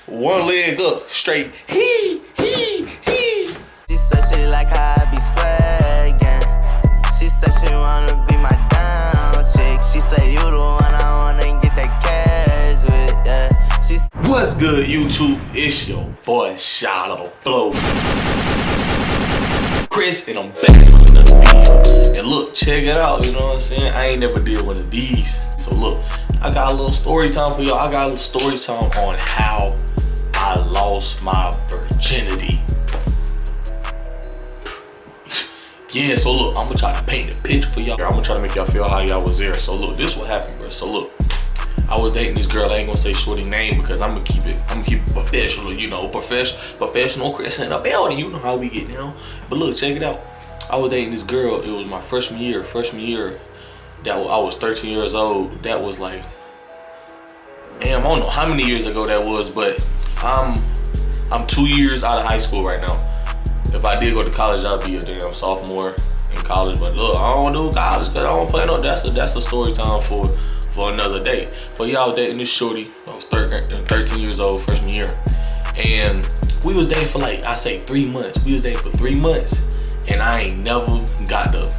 one leg up, straight. He. She said she like how I be swaggin'. She said she wanna be my down chick. She said you the one I wanna get that cash with, yeah. What's good, YouTube? It's your boy ShottaFlowChris, and I'm back with another video. And look, check it out, you know what I'm saying? I ain't never did one of these. So look, I got a little story time for y'all. I got a little story time on how I lost my virginity. Yeah, so look, I'm gonna try to paint a picture for y'all. I'm gonna try to make y'all feel how y'all was there. So look, this what happened, bro. So look, I was dating this girl. I ain't gonna say shorty name because I'm gonna keep it professional, you know, professional Chris in the building. You know how we get down. But look, check it out. I was dating this girl. It was my freshman year. That I was 13 years old. That was like, damn, I don't know how many years ago that was, but I'm 2 years out of high school right now. If I did go to college, I'd be a damn sophomore in college. But look, I don't do college because I don't plan on that's a story time for another day. But yeah, I was dating this shorty. I was 13 years old, freshman year, and we was dating for like, I say 3 months. We was dating for 3 months, and I ain't never got to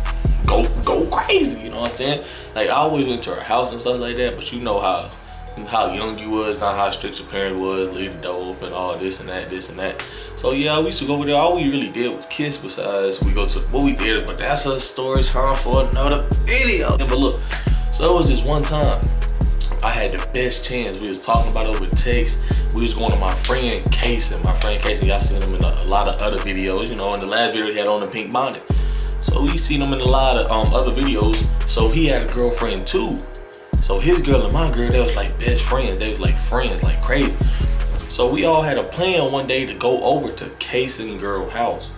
go crazy. You know what I'm saying? Like, I always went to her house and stuff like that. But you know how young you was, not how strict your parents was, leave the door open, all this and that. So yeah, we used to go over there. All we really did was kiss. Besides, we go to what we did, but that's a story time for another video. But look, so it was this one time I had the best chance. We was talking about it over text. We was going to my friend Casey. Y'all seen him in a lot of other videos. You know, in the last video he had on the pink bonnet. So we seen him in a lot of other videos. So he had a girlfriend too. So his girl and my girl, they was like best friends. They was like friends, like crazy. So we all had a plan one day to go over to Casey's girl house.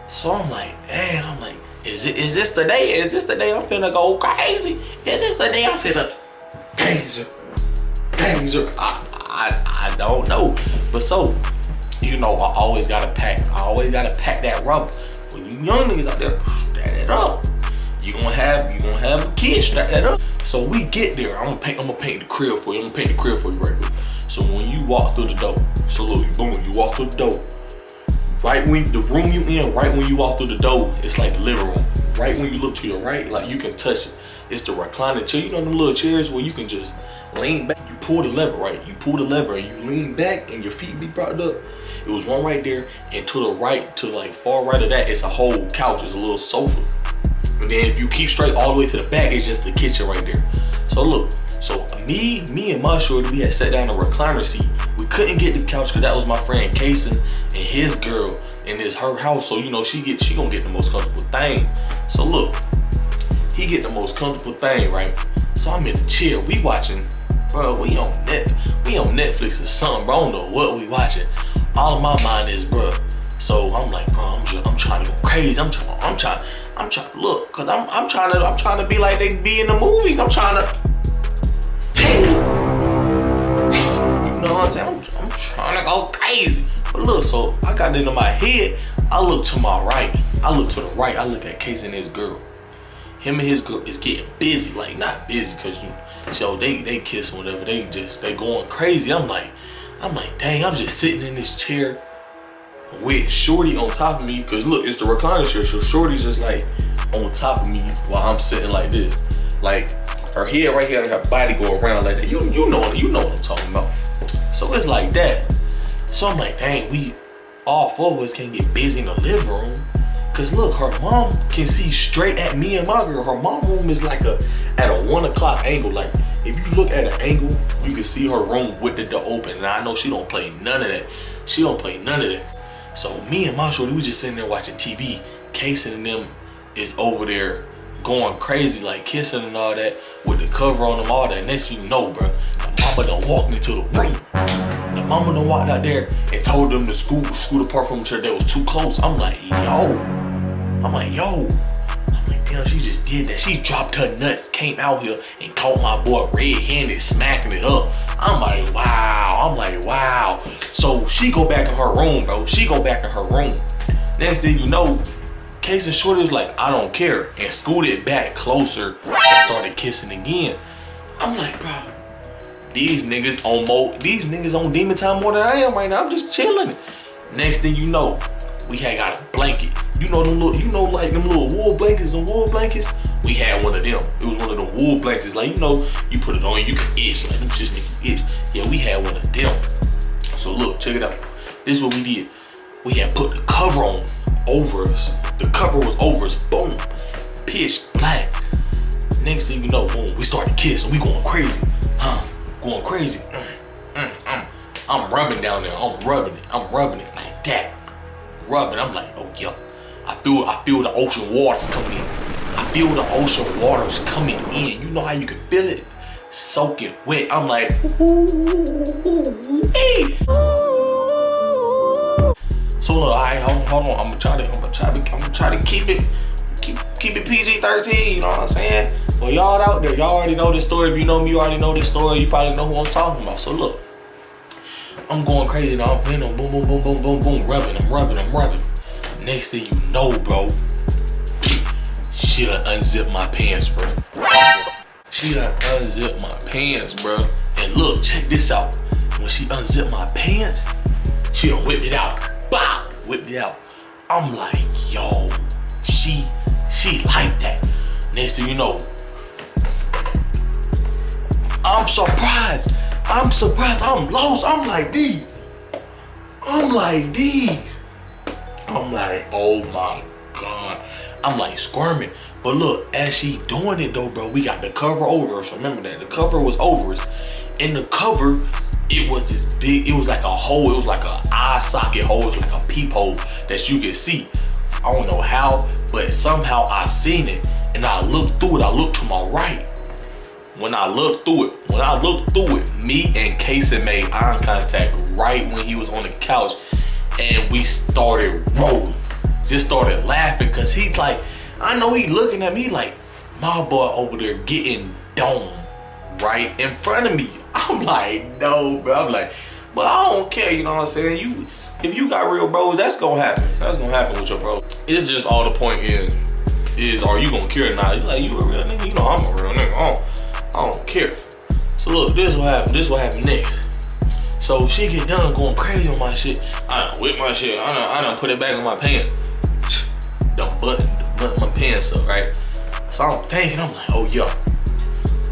So I'm like, damn, is this the day? Is this the day I'm finna go crazy? Is this the day I'm finna gangster? I don't know. But so, you know, I always gotta pack that rubber. For you young niggas out there, strap it up. You gonna have a kid, strap that up. So we get there. I'm gonna paint the crib for you. I'm gonna paint the crib for you right quick. So when you walk through the door, so look, boom, you walk through the door. Right when the room you in, right when you walk through the door, it's like the living room. Right when you look to your right, like you can touch it. It's the recliner chair. You know them little chairs where you can just lean back. You pull the lever, right? You pull the lever and you lean back and your feet be propped up. It was one right there, and to the right, to like far right of that, it's a whole couch. It's a little sofa. And then if you keep straight all the way to the back, it's just the kitchen right there. So look, so me and my shorty, we had sat down in a recliner seat. We couldn't get the couch because that was my friend Casey and his girl, and it's her house. So you know she gonna get the most comfortable thing. So look, he get the most comfortable thing, right? So I'm in the chair, we watching, bro. We on Netflix or something, bro. I don't know what we watching. All of my mind is, bro. So I'm like, bro, I'm trying to go crazy. I'm trying to look, cause I'm trying to be like they be in the movies. I'm trying to, hey, you know what I'm saying? I'm trying to go crazy. But look, so I got it in my head. I look to my right. I look to the right. I look at Casey and his girl. Him and his girl is getting busy, like not busy, cause so they kiss and whatever. They going crazy. I'm like, dang, I'm just sitting in this chair with shorty on top of me, cause look, it's the recliner chair, so shorty's just like on top of me while I'm sitting like this, like her head right here and her body go around like that. You know what I'm talking about. So it's like that. So I'm like, dang, we all four of us can get busy in the living room, cause look, her mom can see straight at me and my girl. Her mom room is like at a 1 o'clock angle. Like if you look at an angle, you can see her room with the door open. And I know she don't play none of that. So me and my shorty, we just sitting there watching TV. Casey and them is over there going crazy, like kissing and all that, with the cover on them, all that. Next thing you know, bro, the mama done walked into the room. The mama done walked out there and told them to scoot apart from each other. They was too close. I'm like, yo. Damn, she just did that. She dropped her nuts, came out here and caught my boy red-handed, smacking it up. I'm like, wow. So she go back in her room, bro. Next thing you know, Casey and shorty was like, I don't care, and scooted back closer and started kissing again. I'm like, bro, these niggas on demon time more than I am right now. I'm just chilling. Next thing you know, we had got a blanket. You know them little, like them little wool blankets, We had one of them. It was one of the wool blankets. Like, you put it on, you can itch. Like, them shits make you itch. Yeah, we had one of them. So look, check it out. This is what we did. We had put the cover on over us. The cover was over us. Boom. Pitch black. Next thing you know, boom, we started kissing. We going crazy. Going crazy. I'm rubbing down there. I'm rubbing it like that. Rubbing. I'm like, oh yeah. I feel the ocean waters coming in. I feel the ocean waters coming in. You know how you can feel it? Soaking wet. I'm like, ooh, hey. So look, alright, hold on. I'm gonna try to keep it PG-13. You know what I'm saying? Well, y'all out there, y'all already know this story. If you know me, you already know this story. You probably know who I'm talking about. So look, I'm going crazy now. I'm playing on boom, boom, boom, boom, boom, boom, rubbing. Next thing you know, bro, she done unzipped my pants, bro. And look, check this out. When she unzipped my pants, she done whipped it out. Bow, whipped it out. I'm like, yo, she like that. Next thing you know, I'm surprised. I'm lost. I'm like these. I'm like, oh my God. I'm like squirming. But look, as she doing it though, bro, we got the cover over us. Remember that. The cover was over us. In the cover, it was this big, it was like a hole. It was like an eye socket hole. It was like a peephole that you could see. I don't know how, but somehow I seen it. And I looked through it. I looked to my right. When I looked through it, me and Casey made eye contact right when he was on the couch. And we started rolling. Just started laughing because he's like, I know he looking at me like, my boy over there getting domed right in front of me. I'm like, no, bro. I'm like, but I don't care, you know what I'm saying? If you got real bros, that's gonna happen. That's gonna happen with your bro. It's just all the point is are you gonna care or not? Like, you a real nigga? You know I'm a real nigga. I don't care. So look, this is what happened. This is what happened next. So she get done going crazy on my shit. I done whip my shit. I done put it back in my pants. Done button my pants up, right? So I'm thinking, I'm like, oh yeah.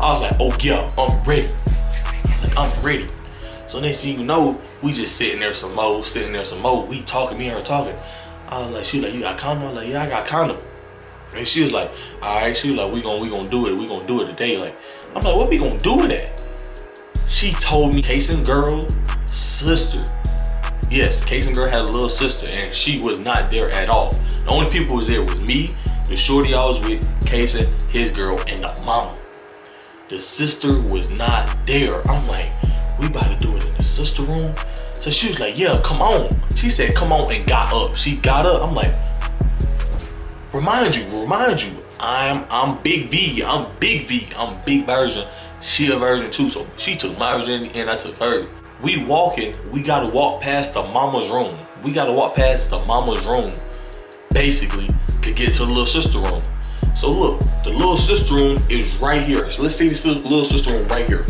I was like, oh yeah, I'm ready. Like, I'm ready. So next thing you know, we just sitting there some more. We talking, me and her talking. I was like, she was like, you got condom? I was like, yeah, I got condom. And she was like, all right. She was like, we gonna do it. We gonna do it today. Like, I'm like, what we gonna do with that? She told me Casey's girl sister. Yes, Casey's girl had a little sister, and she was not there at all. The only people who was there was me, the shorty I was with, Casey, his girl, and the mama. The sister was not there. I'm like, we about to do it in the sister room? So she was like, yeah, come on. She said, come on, and got up. She got up. I'm like, remind you. I'm Big V. I'm big version. She a version too. So she took my version and I took her. We walking. We gotta walk past the mama's room. Basically, to get to the little sister room. So look, the little sister room is right here. So let's say this is little sister room right here.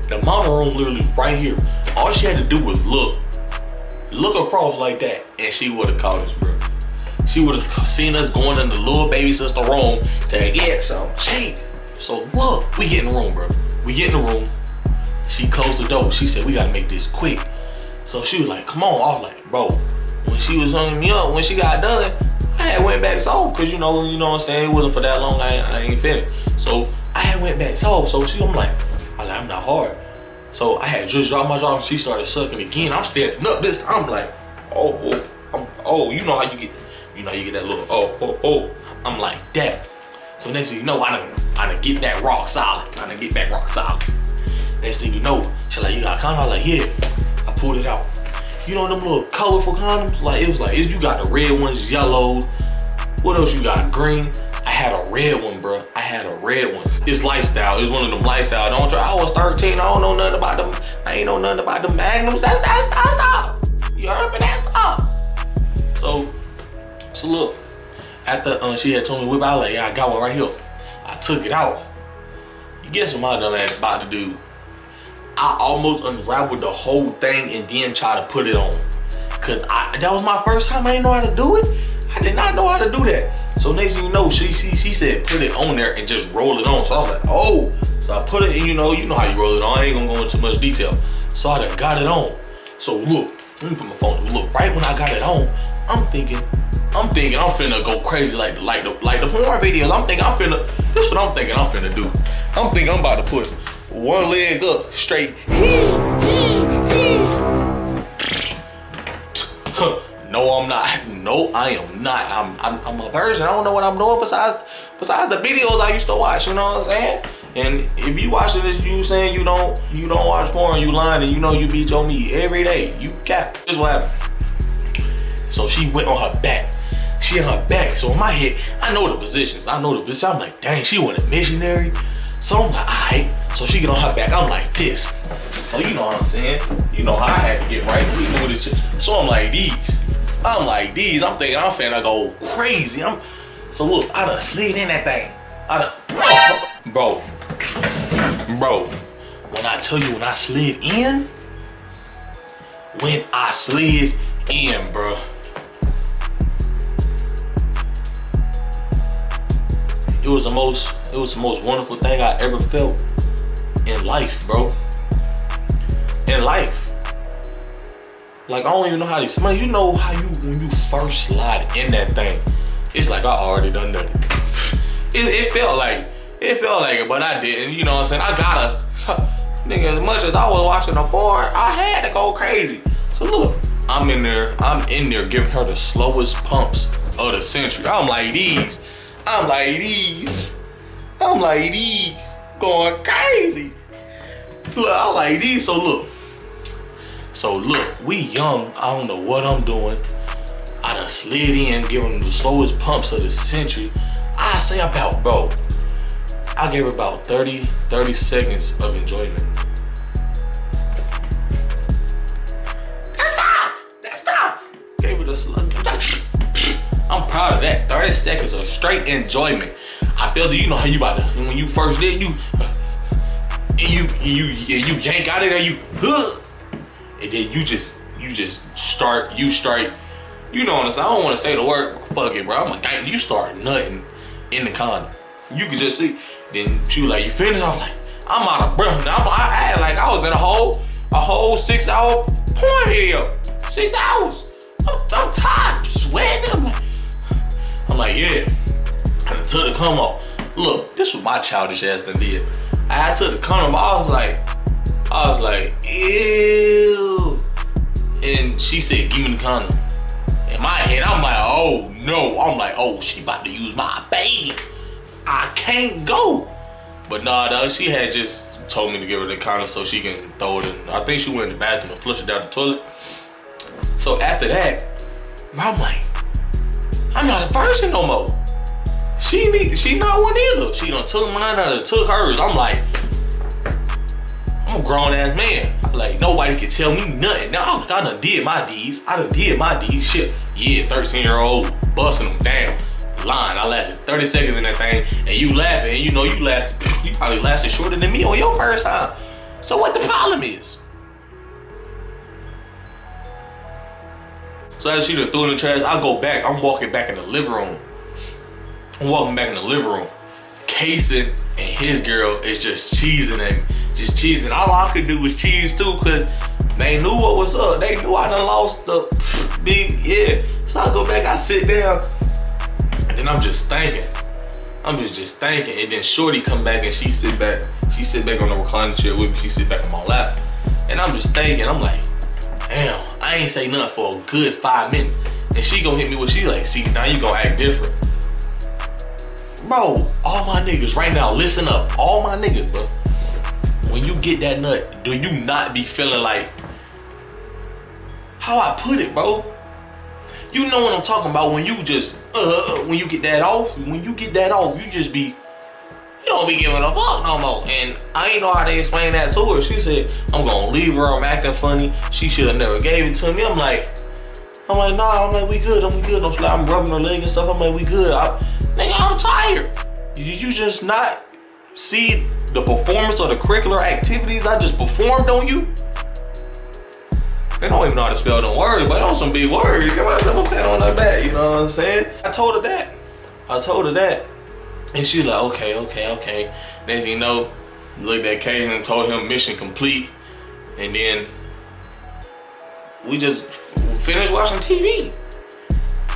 The mama room literally right here. All she had to do was look across like that, and she would have caught us, bro. She would have seen us going in the little baby sister room to get some cheap. So look, we get in the room, bro. She closed the door. She said, we gotta make this quick. So she was like, come on. I was like, bro, when she was hooking me up, when she got done, I had went back soft, cause you know what I'm saying? It wasn't for that long, I ain't finished. So I had went back soft. So I'm like, I'm not hard. So I had just dropped my jaw and she started sucking again. I'm standing up this time. I'm like, you know how you get that little, I'm like that. So next thing you know, I done get that rock solid. Next thing you know, she like, you got a condom? I was like, yeah. I pulled it out. You know them little colorful condoms? Like, it was like, you got the red ones, yellows. What else you got? Green. I had a red one, bro. It's lifestyle. It's one of them lifestyle. Don't try. I was 13. I don't know nothing about them. I ain't know nothing about the magnums. That's stop. You heard me? That's stop. So look. After she had told me whip out, like, yeah, I got one right here. I took it out. You guess what my dumb ass about to do? I almost unraveled the whole thing and then try to put it on. Cause that was my first time. I didn't know how to do it. I did not know how to do that. So next thing you know, she said put it on there and just roll it on. So I was like, oh. So I put it, and you know how you roll it on. I ain't gonna go into too much detail. So I done got it on. So look, let me put my phone. Look, right when I got it on, I'm thinking I'm finna go crazy like the porn videos. This is what I'm thinking I'm finna do. I'm thinking I'm about to put one leg up straight. No, I'm not. No, I am not. I'm a virgin. I don't know what I'm doing besides the videos I used to watch. You know what I'm saying? And if you watching this, you saying you don't watch porn, you lying, and you know you beat your meat every day. You cap. This is what happened. So she went on her back. She on her back. So in my head, I know the positions. I'm like, dang, she went a missionary. So I'm like, alright. So she get on her back. I'm like this. So you know what I'm saying? You know how I had to get right. So I'm like these. I'm thinking I'm finna go crazy. So look, I done slid in that thing. Bro. When I tell you when I slid in, bro. It was the most wonderful thing I ever felt in life, bro. In life. Like, I don't even know how to explain. You know how when you first slide in that thing, it's like I already done it. It felt like it, but I didn't. You know what I'm saying? I gotta, nigga, as much as I was watching the porn, I had to go crazy. So look, I'm in there giving her the slowest pumps of the century. I'm like these, going crazy. Look, I'm like these, so look, we young, I don't know what I'm doing. I done slid in, giving them the slowest pumps of the century. I say about, bro, I gave her about 30 seconds of enjoyment. That's stop. Gave her the slow. I'm proud of that. 30 seconds of straight enjoyment. I feel that, you know how you about to, when you first did, you yank out of there, and then you just start, you know what I'm saying? I don't want to say the word, fuck it, bro. I'm like, dang, you start nutting in the condom. You can just see. Then she was like, you finished? I'm like, I'm out of breath. Now I had like I was in a whole 6 hour porn video. 6 hours. I'm tired, I'm sweating. I'm like, yeah. And until the come off. Look, this was my childish ass that did. I took the condom. I was like, ew. And she said, give me the condom. In my head, I'm like, oh no. I'm like, oh, she about to use my babies. I can't go. But nah, dog, she had just told me to give her the condom so she can throw it in. I think she went in the bathroom and flushed it down the toilet. So after that, I'm like, I'm not a virgin no more. She not one either. She done took mine, I done took hers. I'm like, I'm a grown ass man. Like, nobody can tell me nothing. Now, I done did my deeds. Shit. Yeah, 13-year-old busting them down. Lying. I lasted 30 seconds in that thing, and you laughing, and you know you probably lasted shorter than me on your first time. So what the problem is? So as she done threw it in the trash, I go back. I'm walking back in the living room. Casey and his girl is just cheesing at me. Just cheesing. All I could do was cheese too, cause they knew what was up. They knew I done lost the big, yeah. So I go back, I sit down, and then I'm just thinking. And then Shorty come back and she sit back on the recliner chair with me. She sit back on my lap. And I'm just thinking, I'm like, damn, I ain't say nothing for a good 5 minutes. And she gonna hit me with, she like, see, now you gonna act different. Bro, all my niggas right now, listen up. All my niggas, bro. When you get that nut, do you not be feeling like, how I put it, bro? You know what I'm talking about when you just, when you get that off, you just be, you don't be giving a fuck no more. And I ain't know how to explain that to her. She said, I'm gonna leave her, I'm acting funny. She should have never gave it to me. I'm like, nah, we good. I'm rubbing her leg and stuff. I'm like, we good. Nigga, I'm tired. You just not, see the performance or the curricular activities I just performed on you. They don't even know how to spell them words, but on some big words. Come on, I'm pat on her back, you know what I'm saying? I told her that. And she like, okay. Next thing you know, looked at Kay and told him mission complete. And then we just finished watching TV.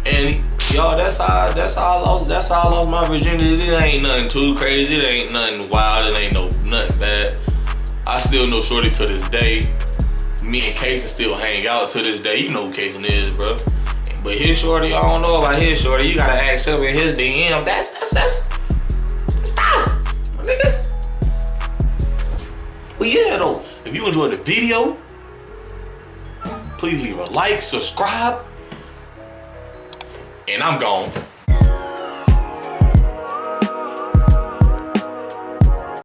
And y'all, that's how I lost my virginity. It ain't nothing too crazy. It ain't nothing wild. It ain't nothing bad. I still know Shorty to this day. Me and Kason still hang out to this day. You know who Kason is, bro. But his Shorty, I don't know about his Shorty. You gotta ask him in his DM. That's tough, my nigga. But yeah, though, if you enjoyed the video, please leave a like, subscribe, and I'm gone.